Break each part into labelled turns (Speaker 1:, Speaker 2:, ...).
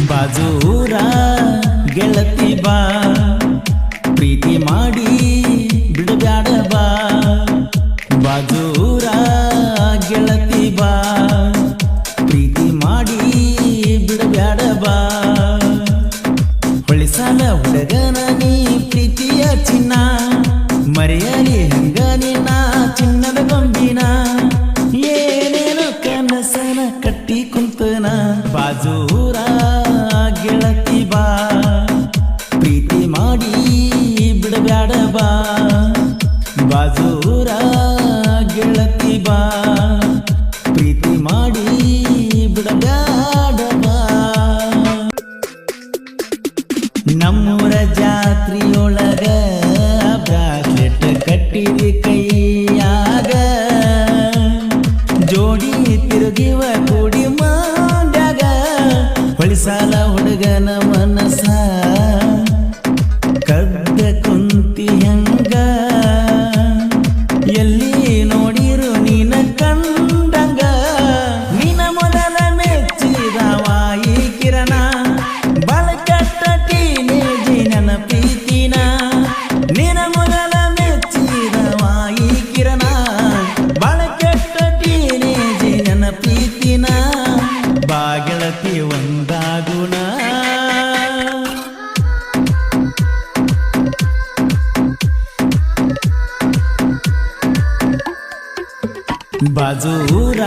Speaker 1: ಬಾಜೂರ ಗೆಳತಿ ಬಾ ಪ್ರೀತಿ ಮಾಡಿ ಬಿಡಬ್ಯಾಡ ಬಾ ಬಾಜೂರ ಗೆಳತಿ ಬಾ ಪ್ರೀತಿ ಮಾಡಿ ಬಿಡಬ್ಯಾಡ ಬಾ ಹೊಳಿಸಾಲ ಹುಡುಗನ ನೀ ಪ್ರೀತಿಯ ಚಿನ್ನ ಮರೆಯಲಿ ಹಂಗ ನಿನ್ನ ಚಿನ್ನದ ಗೊಂಬಿನ ಏನೇನು ಕನಸನ ಕಟ್ಟಿ ಕುಂತನ ಬಾಜೂರ ಗೆಳತಿ ಬಾ ಪ್ರೀತಿ ಮಾಡಿ ಬಿಡಬ್ಯಾಡ ಬಾ ಬಾಜೂರ ಗೆಳತಿ ಬಾ ಪ್ರೀತಿ ಮಾಡಿ ಬಿಡಬ್ಯಾಡ ಬಾ ನಮ್ಮೂರ ಜಾತ್ರೆಯೊಳಗ ಬ್ರಾಸ್ಲೆಟ್ ಕಟ್ಟಿದಿ ಕೈಯಾಗ ಜೋಡಿ ತಿರುಗಿವ ಕೂಡಿ ಮಾಡ್ಯಾಗ ಹೊಳಿಸಾಲ ಹುಡುಗನ ಮನಸ ಕದ್ದ ಕುಂತಿ ಹೆಂಗ ಎಲ್ಲಿ ನೋಡಿರು ನೀನ ಕಂಡಂಗ ನಿನ ಮೊದಲ ಮೆಚ್ಚಿದವಾಯಿ ಕಿರಣ ಬಳಕಟ್ಟ ಟೀನೇಜಿ ನನ್ನ ಪ್ರೀತಿನ ನಿನ ಮೊದಲ ಮೆಚ್ಚಿದವಾಯಿ ಕಿರಣ ಬಳಕಟ್ಟ ಟೀನೇಜಿ ನನ್ನ ಪ್ರೀತಿನ ಬಾಗೆಳತಿ ಒಂದಾಗುಣ ಬಾಜೂರ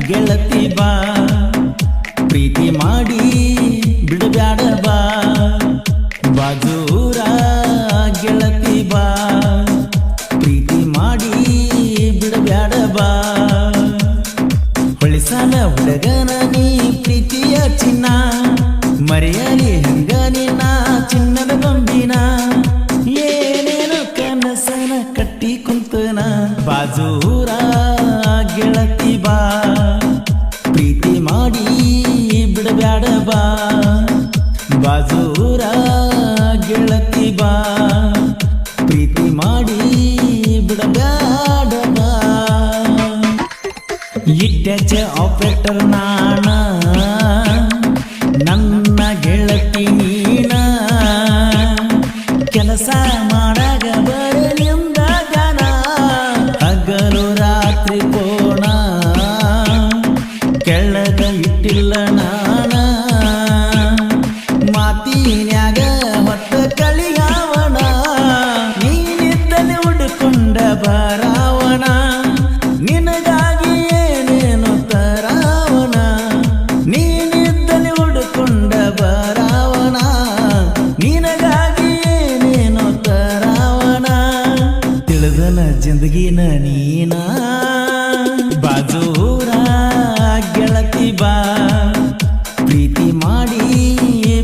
Speaker 1: ಗೆಳತಿ ಬಾ ಪ್ರೀತಿ ಮಾಡಿ ಬಿಡಬ್ಯಾಡ ಬಾ ಬಾಜೂರ ಗೆಳತಿ ಬಾ ಪ್ರೀತಿ ಮಾಡಿ ಬಿಡಬ್ಯಾಡ ಬಾ ಹೊಳಿಸಾಲ ಹುಡುಗನ ನೀ ಪ್ರೀತಿಯ ಚಿನ್ನ ಮರೆಯಲಿ ಹಂಗ ನಿನ್ನ ಚಿನ್ನದ ಗೊಂಬಿನ ಏನೇನು ಕನಸನ ಕಟ್ಟಿ ಕುಂತನ ಬಾಜೂರ ಗೆಳತಿ ಬಾ ಪ್ರೀತಿ ಮಾಡಿ ಬಿಡಬ್ಯಾಡ ಬಾ ಬಾಜೂರ ಗೆಳತಿ ಬಾ ಪ್ರೀತಿ ಮಾಡಿ ಬಿಡಬ್ಯಾಡ ಬಾ ಇಟ್ಟಾಚ ಆಪರೇಟರ್ ನಾನ ನನ್ನ ಗೆಳತಿ ನೀನ ಕೆಲಸ ಮಾಡಾಗ ಬರಲಿಂದ ಜನ ಹಗಲು ರಾತ್ರಿ ಕೋಣ ಕೆಳಗ ಇಟ್ಟಿಲ್ಲ ನಾನ ಮಾತಿನ್ಯಾಗ ಹೊತ್ತ ಕಳಿಯಾವಣ ನೀನಿದ್ದಲೆ ಹುಡುಕೊಂಡ ಬರಾವಣ ನಿನಗಾಗಿ ಏನೇನು ತರಾವಣ ನೀನಿದ್ದಲೆ ಹುಡುಕೊಂಡ ಬರಾವಣ ನಿನಗಾಗಿ ಏನೇನು ತರಾವಣ ತಿಳಿದನ ಜಿಂದಗಿನ ನೀನ ಬಾಜೂರ ಗೆಳತಿ ಬಾ ಪ್ರೀತಿ ಮಾಡಿ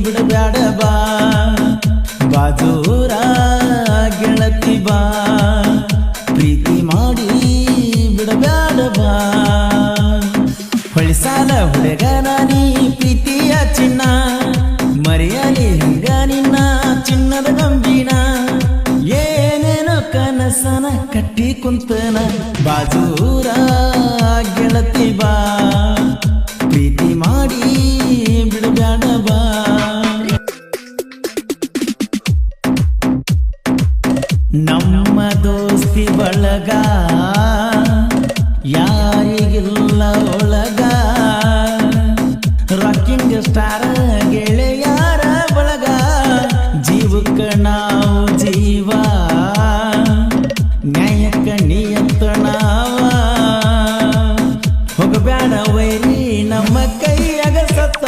Speaker 1: ಬಿಡಬ್ಯಾಡ ಬಾ ಬಾಜೂರ ಗೆಳತಿ ಬಾ ಪ್ರೀತಿ ಮಾಡಿ ಬಿಡಬ್ಯಾಡ ಬಾ ಹೊಳಿಸಾಲ ಹುಡುಗನ ನೀ ಪ್ರೀತಿಯ ಚಿನ್ನ ಮರೆಯಲಿ ಹಂಗ ನಿನ್ನ ಚಿನ್ನದ ಗಂಬಿನ ಏನೇನು ಕನಸನ ಕಟ್ಟಿ ಕುಂತನ ಬಾಜೂರ ಗೆಳತಿ ಬಾ ಪ್ರೀತಿ ಮಾಡಿ ಬಿಡಬ್ಯಾಡ ಬಾ ನಮ್ಮ ದೋಸ್ತಿ ಬಳಗ ಯಾರಿಗಿಲ್ಲ ಒಳಗ ರಾಕಿಂಗ್ ಸ್ಟಾರ್ ಗೆಳೆಯಾರ ಬಳಗ ಜೀವಕ್ಕ ನಾವು ಜೀವ ನ್ಯಾಯಕ್ಕ ನಿಯಂತ ನಾವ ಹೋಗಬ್ಯಾಡ ವೈರಿ ನಮ್ಮ ಕೈಯಾಗ ಸತ್ತ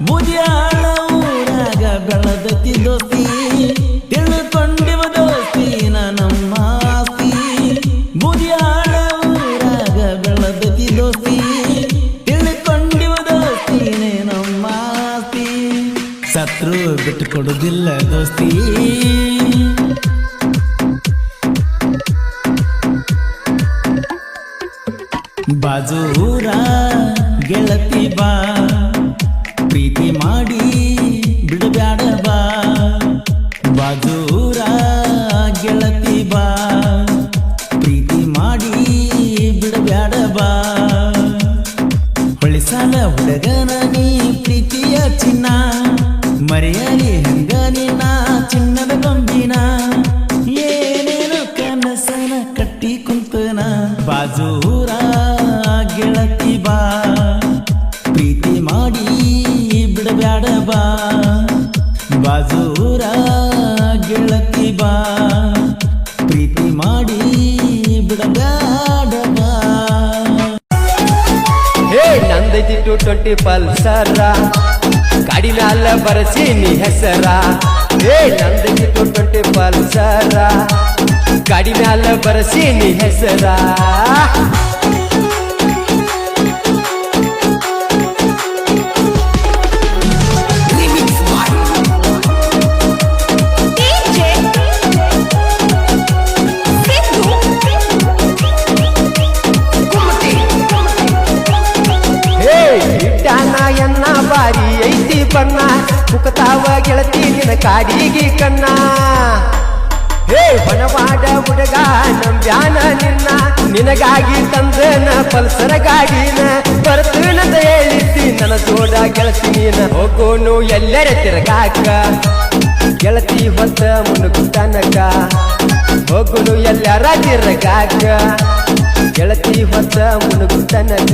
Speaker 1: ಬುದಿಯಾಳ ಊರಾಗ ಬೆಳದತಿ ದೋಸ್ತಿ ತಿಳ್ಕೊಂಡಿವ ದೋಸ್ತಿನ ನಮ್ಮ ಆಸ್ತಿ ಬುದಿಯಾಳ ಊರಾಗ ಬೆಳದತಿ ದೋಸ್ತಿ ತಿಳ್ಕೊಂಡಿವ ದೋಸ್ತಿನೇ ನಮ್ಮ ಆಸ್ತಿ ಸತ್ರು ಬಿಟ್ಟು ಕೊಡುದಿಲ್ಲ ದೋಸ್ತಿ ಬಾಜೂರ ಗೆಳತಿ ಬಾ ಪ್ರೀತಿ ಮಾಡಿ ಬಿಡಬ್ಯಾಡ ಬಾ ಬಾಜೂರ ಗೆಳತಿ ಬಾ ಪ್ರೀತಿ ಮಾಡಿ ಬಿಡಬ್ಯಾಡ ಬಾ ಹೊಳಿಸಾಲ ಹುಡುಗನ ನೀ ಪ್ರೀತಿಯ ಚಿನ್ನ ಮರೆಯಲಿ ಹಂಗ ನಿನ್ನ ಚಿನ್ನದ ಗೊಂಬಿನ ಏನೇನು ಕನಸನ ಕಟ್ಟಿ ಕುಂತನ ಬಾಜೂರ ಗೆಳತಿ ಬಾ ಪ್ರೀತಿ ಮಾಡಿ ಬಿಡಬ್ಯಾಡ ಬಾ ಬಾಜೂರ ಗೆಳತಿ ಬಾ ಪ್ರೀತಿ ಮಾಡಿ ಬಿಡಬ್ಯಾಡ ಬಾ
Speaker 2: ಹೇ ನಂದೈತಿ 220 ಪಲ್ಸರ ಗಾಡಿ ಮ್ಯಾಲ ಬರಸಿ ನೀ ಹೆಸರ ಹೇ ನಂದೈತಿ 220 ಪಲ್ಸರ ಗಾಡಿ ಮ್ಯಾಲ ಬರಸಿ ನೀ ಹೆಸರ ಎನ್ನ ಬಾರಿ ಐತಿ ಬಣ್ಣ ಮುಖತಾವ ಗೆಳತಿ ನಿನ ಕಾಡಿಗೆ ಕಣ್ಣ ಹೇ ಬನವಾಡ ಹುಡುಗ ನಂಬ್ಯಾನ ನಿನ್ನ ನಿನಗಾಗಿ ತಂದನ ಪಲ್ಸರ ಗಾಡಿನ ಬರ್ತನಂತ ಹೇಳಿದ್ದಿ ನನ್ನ ಜೋಡ ಗೆಳತಿ ನೀನ ಹೋಗೋನು ಎಲ್ಲರ ತಿರ್ಗಾಕ ಗೆಳತಿ ಹೊತ್ತ ಮುನುಗುತ್ತನಕ ಹೋಗೋನು ಎಲ್ಲರ ತಿರ್ಗಾಕ ಗೆಳತಿ ಹೊತ್ತ ಮುನುಗುತ್ತನಕ